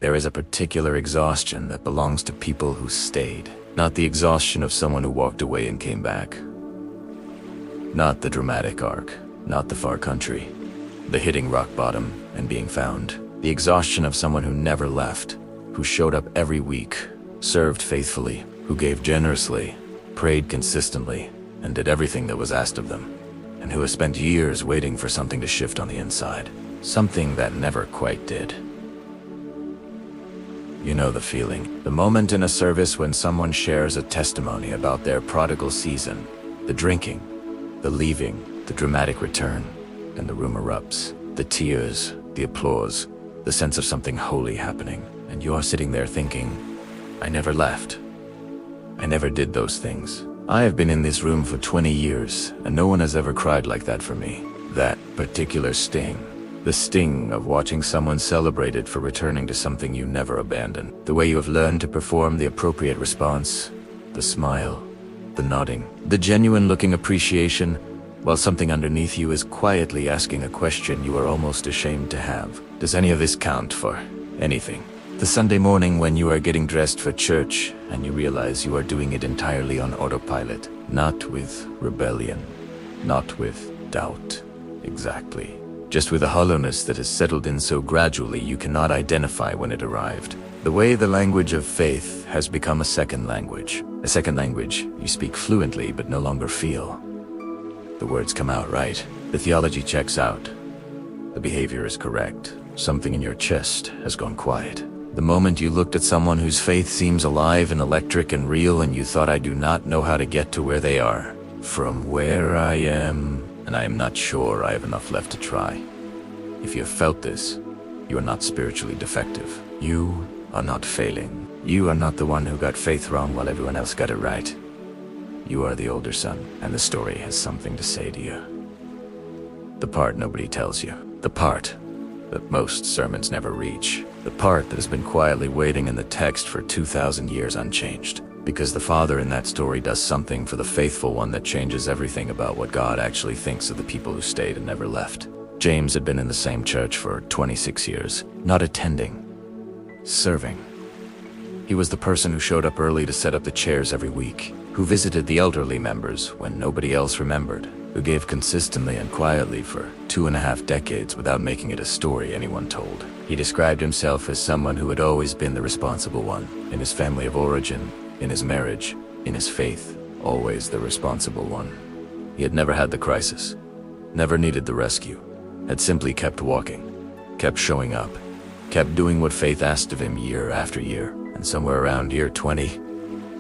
There is a particular exhaustion that belongs to people who stayed, not the exhaustion of someone who walked away and came back. Not the dramatic arc, not the far country, the hitting rock bottom and being found. The exhaustion of someone who never left, who showed up every week, served faithfully, who gave generously, prayed consistently, and did everything that was asked of them, and who has spent years waiting for something to shift on the inside, something that never quite did. You know the feeling, the moment in a service when someone shares a testimony about their prodigal season, the drinking, the leaving, the dramatic return, and the room erupts. The tears, the applause, the sense of something holy happening, and you're sitting there thinking, I never left. I never did those things. I have been in this room for 20 years, and no one has ever cried like that for me. That particular sting. The sting of watching someone celebrated for returning to something you never abandoned. The way you have learned to perform the appropriate response, the smile, the nodding, the genuine looking appreciation, while something underneath you is quietly asking a question you are almost ashamed to have. Does any of this count for anything? The Sunday morning when you are getting dressed for church and you realize you are doing it entirely on autopilot, not with rebellion, not with doubt, exactly. Just with a hollowness that has settled in so gradually you cannot identify when it arrived. The way the language of faith has become a second language. A second language you speak fluently but no longer feel. The words come out right. The theology checks out. The behavior is correct. Something in your chest has gone quiet. The moment you looked at someone whose faith seems alive and electric and real and you thought, I do not know how to get to where they are. From where I am, and I am not sure I have enough left to try. If you have felt this, you are not spiritually defective. You are not failing. You are not the one who got faith wrong while everyone else got it right. You are the older son, and the story has something to say to you. The part nobody tells you. The part that most sermons never reach. The part that has been quietly waiting in the text for 2,000 years unchanged. Because the father in that story does something for the faithful one that changes everything about what God actually thinks of the people who stayed and never left. James had been in the same church for 26 years, not attending, serving. He was the person who showed up early to set up the chairs every week, who visited the elderly members when nobody else remembered, who gave consistently and quietly for 2.5 decades without making it a story anyone told. He described himself as someone who had always been the responsible one, in his family of origin, in his marriage, in his faith, always the responsible one. He had never had the crisis, never needed the rescue, had simply kept walking, kept showing up, kept doing what faith asked of him year after year. And somewhere around year 20,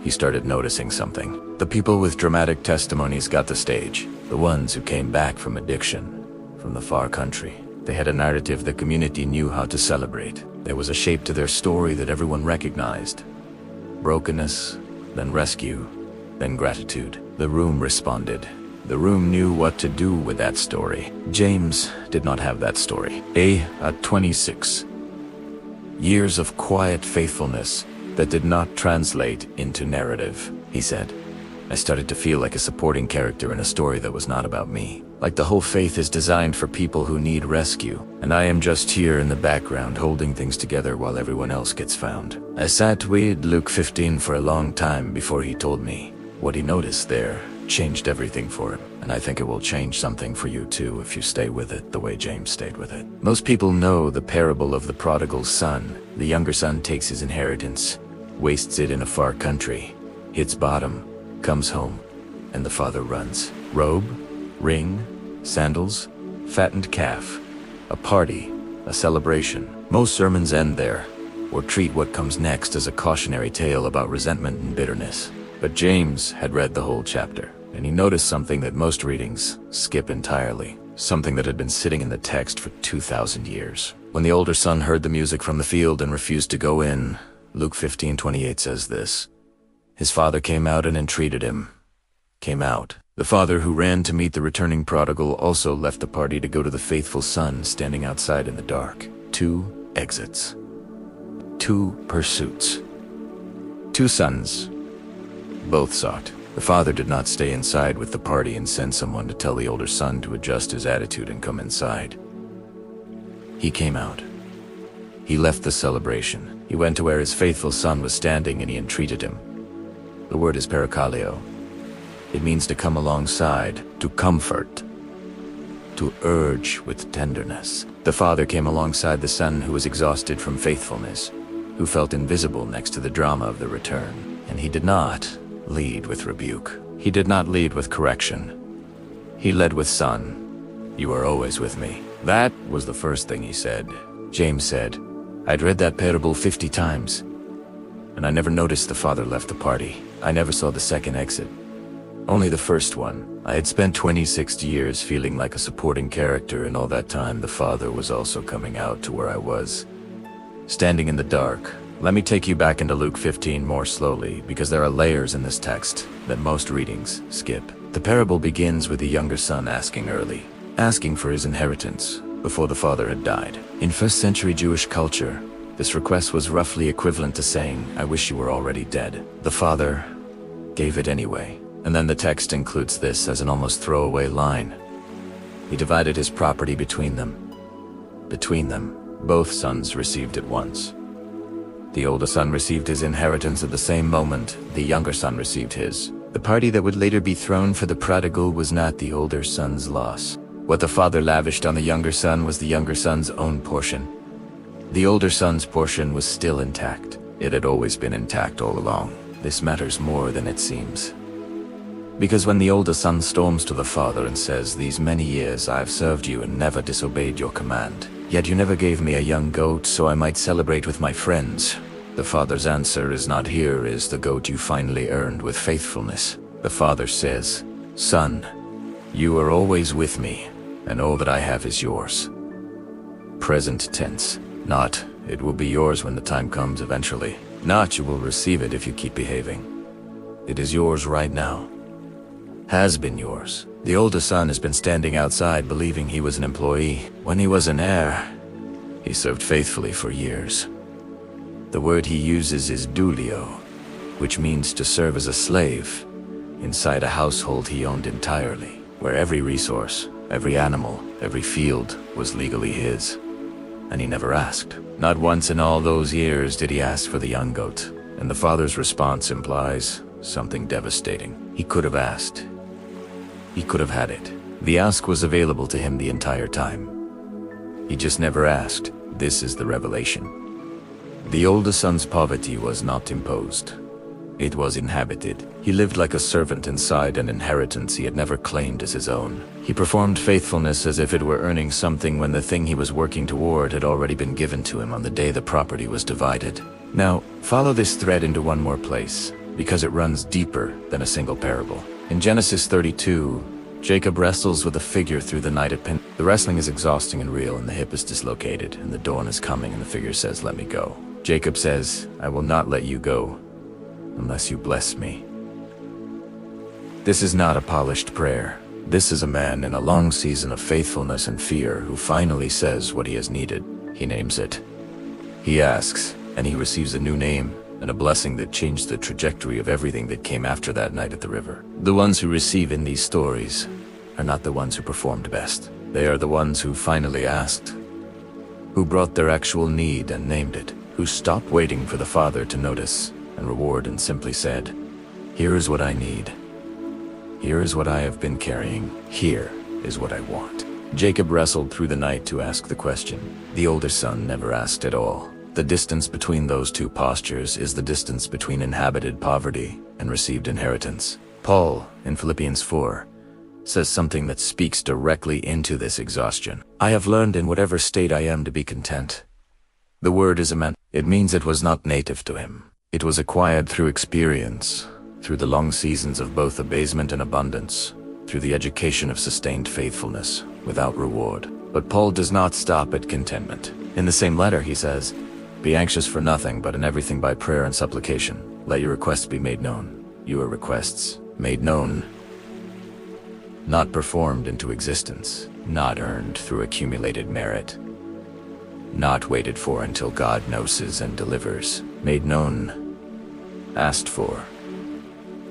he started noticing something. The people with dramatic testimonies got the stage, the ones who came back from addiction, from the far country. They had a narrative the community knew how to celebrate. There was a shape to their story that everyone recognized. Brokenness, then rescue, then gratitude. The room responded. The room knew what to do with that story. James did not have that story. At 26. Years of quiet faithfulness that did not translate into narrative, he said. I started to feel like a supporting character in a story that was not about me. Like the whole faith is designed for people who need rescue, and I am just here in the background holding things together while everyone else gets found. I sat with Luke 15 for a long time before he told me. What he noticed there changed everything for him, and I think it will change something for you too if you stay with it the way James stayed with it. Most people know the parable of the prodigal son. The younger son takes his inheritance, wastes it in a far country, hits bottom, comes home, and the father runs. Robe, ring, sandals, fattened calf, a party, a celebration. Most sermons end there, or treat what comes next as a cautionary tale about resentment and bitterness. But James had read the whole chapter, and he noticed something that most readings skip entirely, something that had been sitting in the text for 2,000 years. When the older son heard the music from the field and refused to go in, Luke 15:28 says this, his father came out and entreated him. Came out. The father who ran to meet the returning prodigal also left the party to go to the faithful son standing outside in the dark. 2 exits. 2 pursuits. 2 sons. Both sought. The father did not stay inside with the party and send someone to tell the older son to adjust his attitude and come inside. He came out. He left the celebration. He went to where his faithful son was standing and he entreated him. The word is parakaleo. It means to come alongside, to comfort, to urge with tenderness. The father came alongside the son who was exhausted from faithfulness, who felt invisible next to the drama of the return. And he did not lead with rebuke. He did not lead with correction. He led with, "Son, you are always with me." That was the first thing he said. James said, "I'd read that parable 50 times, and I never noticed the father left the party. I never saw the second exit. Only the first one. I had spent 26 years feeling like a supporting character, and all that time the father was also coming out to where I was, standing in the dark." Let me take you back into Luke 15 more slowly, because there are layers in this text that most readings skip. The parable begins with the younger son asking for his inheritance before the father had died. In first century Jewish culture, this request was roughly equivalent to saying, "I wish you were already dead." The father gave it anyway. And then the text includes this as an almost throwaway line. He divided his property between them. Between them, both sons received at once. The older son received his inheritance at the same moment the younger son received his. The party that would later be thrown for the prodigal was not the older son's loss. What the father lavished on the younger son was the younger son's own portion. The older son's portion was still intact. It had always been intact all along. This matters more than it seems. Because when the older son storms to the father and says, "These many years I have served you and never disobeyed your command, yet you never gave me a young goat so I might celebrate with my friends," the father's answer is not, "Here is the goat you finally earned with faithfulness." The father says, "Son, you are always with me, and all that I have is yours." Present tense. Not, "It will be yours when the time comes eventually." Not, "You will receive it if you keep behaving." It is yours right now. Has been yours. The older son has been standing outside believing he was an employee. When he was an heir, he served faithfully for years. The word he uses is doulio, which means to serve as a slave inside a household he owned entirely, where every resource, every animal, every field was legally his. And he never asked. Not once in all those years did he ask for the young goat. And the father's response implies something devastating. He could have asked. He could have had it. The ask was available to him the entire time. He just never asked. This is the revelation. The older son's poverty was not imposed. It was inhabited. He lived like a servant inside an inheritance he had never claimed as his own. He performed faithfulness as if it were earning something when the thing he was working toward had already been given to him on the day the property was divided. Now, follow this thread into one more place, because it runs deeper than a single parable. In Genesis 32, Jacob wrestles with a figure through the night at Pen. The wrestling is exhausting and real, and the hip is dislocated, and the dawn is coming, and the figure says, "Let me go." Jacob says, "I will not let you go unless you bless me." This is not a polished prayer. This is a man in a long season of faithfulness and fear who finally says what he has needed. He names it. He asks, and he receives a new name, and a blessing that changed the trajectory of everything that came after that night at the river. The ones who receive in these stories are not the ones who performed best. They are the ones who finally asked, who brought their actual need and named it, who stopped waiting for the Father to notice and reward and simply said, "Here is what I need. Here is what I have been carrying. Here is what I want." Jacob wrestled through the night to ask the question. The older son never asked at all. The distance between those two postures is the distance between inhabited poverty and received inheritance. Paul, in Philippians 4, says something that speaks directly into this exhaustion. "I have learned in whatever state I am to be content." The word is immense. It means it was not native to him. It was acquired through experience, through the long seasons of both abasement and abundance, through the education of sustained faithfulness, without reward. But Paul does not stop at contentment. In the same letter he says, "Be anxious for nothing, but in everything by prayer and supplication, let your requests be made known." Your requests made known, not performed into existence, not earned through accumulated merit, not waited for until God knows and delivers. Made known, asked for,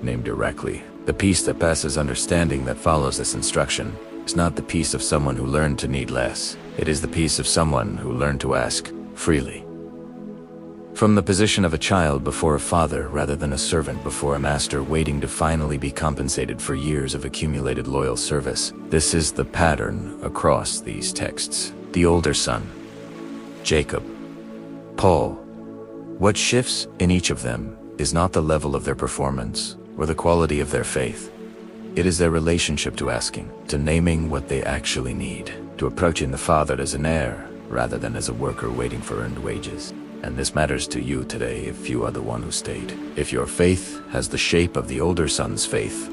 named directly. The peace that passes understanding that follows this instruction is not the peace of someone who learned to need less. It is the peace of someone who learned to ask freely. From the position of a child before a father rather than a servant before a master waiting to finally be compensated for years of accumulated loyal service. This is the pattern across these texts. The older son, Jacob, Paul. What shifts in each of them is not the level of their performance or the quality of their faith. It is their relationship to asking, to naming what they actually need, to approaching the father as an heir rather than as a worker waiting for earned wages. And this matters to you today if you are the one who stayed. If your faith has the shape of the older son's faith,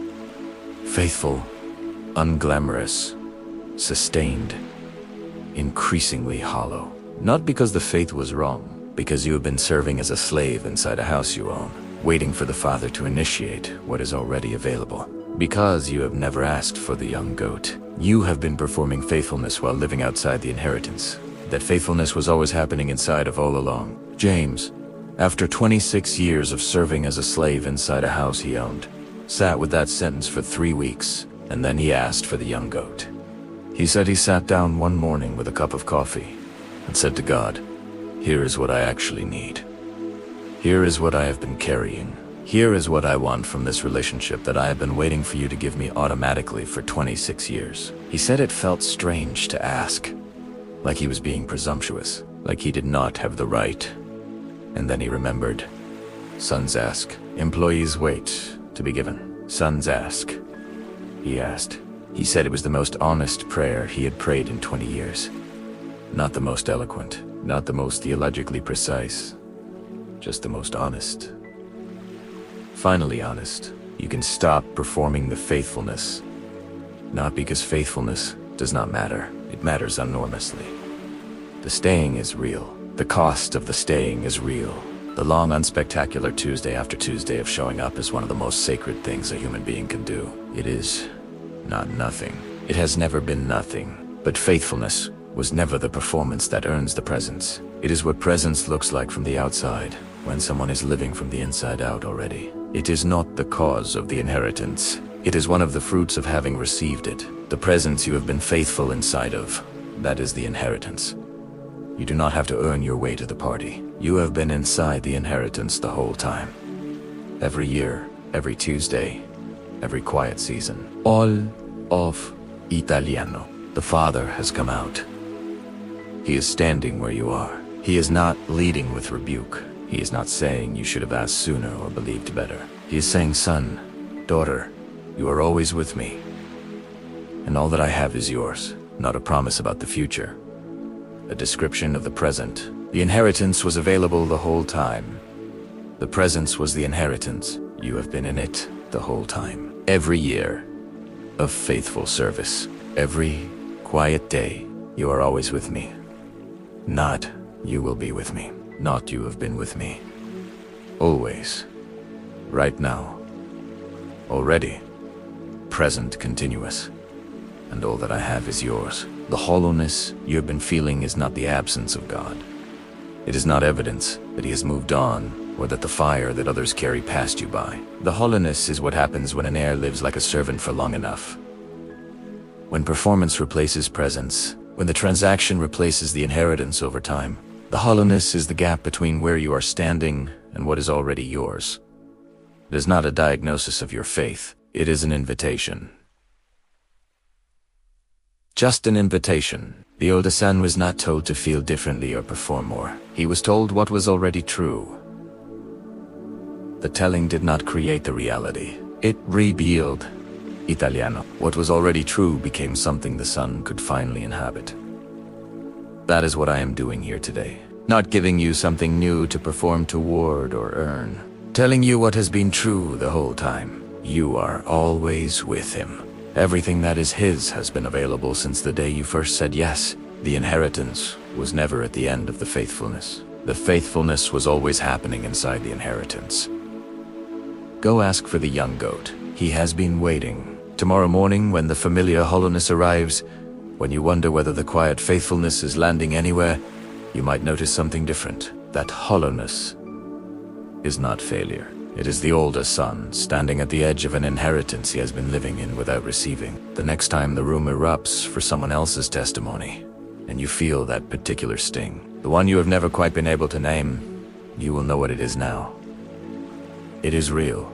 faithful, unglamorous, sustained, increasingly hollow. Not because the faith was wrong, because you have been serving as a slave inside a house you own, waiting for the father to initiate what is already available. Because you have never asked for the young goat. You have been performing faithfulness while living outside the inheritance. That faithfulness was always happening inside of all along. James, after 26 years of serving as a slave inside a house he owned, sat with that sentence for 3 weeks, and then he asked for the young goat. He said he sat down one morning with a cup of coffee and said to God, "Here is what I actually need. Here is what I have been carrying. Here is what I want from this relationship that I have been waiting for you to give me automatically for 26 years. He said it felt strange to ask, like he was being presumptuous, like he did not have the right. And then he remembered. Sons ask, employees wait to be given. Sons ask. He asked. He said it was the most honest prayer he had prayed in 20 years. Not the most eloquent, not the most theologically precise, just the most honest. Finally honest, you can stop performing the faithfulness. Not because faithfulness does not matter, it matters enormously. The staying is real. The cost of the staying is real. The long, unspectacular Tuesday after Tuesday of showing up is one of the most sacred things a human being can do. It is not nothing. It has never been nothing. But faithfulness was never the performance that earns the presence. It is what presence looks like from the outside, when someone is living from the inside out already. It is not the cause of the inheritance. It is one of the fruits of having received it. The presence you have been faithful inside of, that is the inheritance. You do not have to earn your way to the party. You have been inside the inheritance the whole time. Every year, every Tuesday, every quiet season. All of Italiano. The Father has come out. He is standing where you are. He is not leading with rebuke. He is not saying you should have asked sooner or believed better. He is saying, son, daughter, you are always with me. And all that I have is yours, not a promise about the future. A description of the present. The inheritance was available the whole time. The presence was the inheritance. You have been in it the whole time. Every year of faithful service. Every quiet day, you are always with me. Not, you will be with me. Not, you have been with me. Always. Right now. Already. Present continuous. And all that I have is yours. The hollowness you have been feeling is not the absence of God. It is not evidence that he has moved on, or that the fire that others carry passed you by. The hollowness is what happens when an heir lives like a servant for long enough. When performance replaces presence, when the transaction replaces the inheritance over time, the hollowness is the gap between where you are standing and what is already yours. It is not a diagnosis of your faith, it is an invitation. Just an invitation. The older son was not told to feel differently or perform more. He was told what was already true. The telling did not create the reality. It revealed. Italiano. What was already true became something the son could finally inhabit. That is what I am doing here today. Not giving you something new to perform toward or earn. Telling you what has been true the whole time. You are always with him. Everything that is his has been available since the day you first said yes. The inheritance was never at the end of the faithfulness. The faithfulness was always happening inside the inheritance. Go ask for the young goat. He has been waiting. Tomorrow morning, when the familiar hollowness arrives, when you wonder whether the quiet faithfulness is landing anywhere, you might notice something different. That hollowness is not failure. It is the older son, standing at the edge of an inheritance he has been living in without receiving. The next time the room erupts for someone else's testimony, and you feel that particular sting, the one you have never quite been able to name, you will know what it is now. It is real.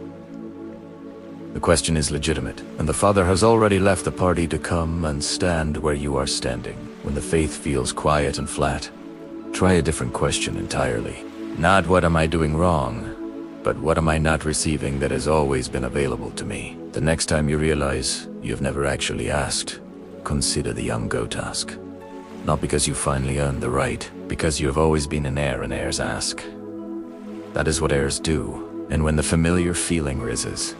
The question is legitimate, and the Father has already left the party to come and stand where you are standing. When the faith feels quiet and flat, try a different question entirely. Not what am I doing wrong, but what am I not receiving that has always been available to me? The next time you realize you've never actually asked, consider the young Gotask. Not because you finally earned the right, because you have always been an heir and heirs ask. That is what heirs do, and when the familiar feeling rises,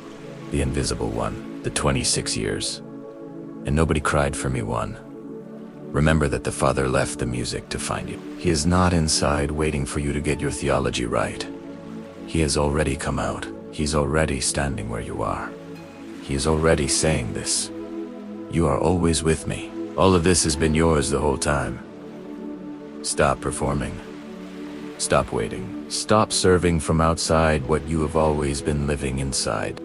the invisible one, the 26 years, and nobody cried for me one. Remember that the Father left the music to find you. He is not inside waiting for you to get your theology right. He has already come out. He's already standing where you are. He is already saying this. You are always with me. All of this has been yours the whole time. Stop performing. Stop waiting. Stop serving from outside what you have always been living inside.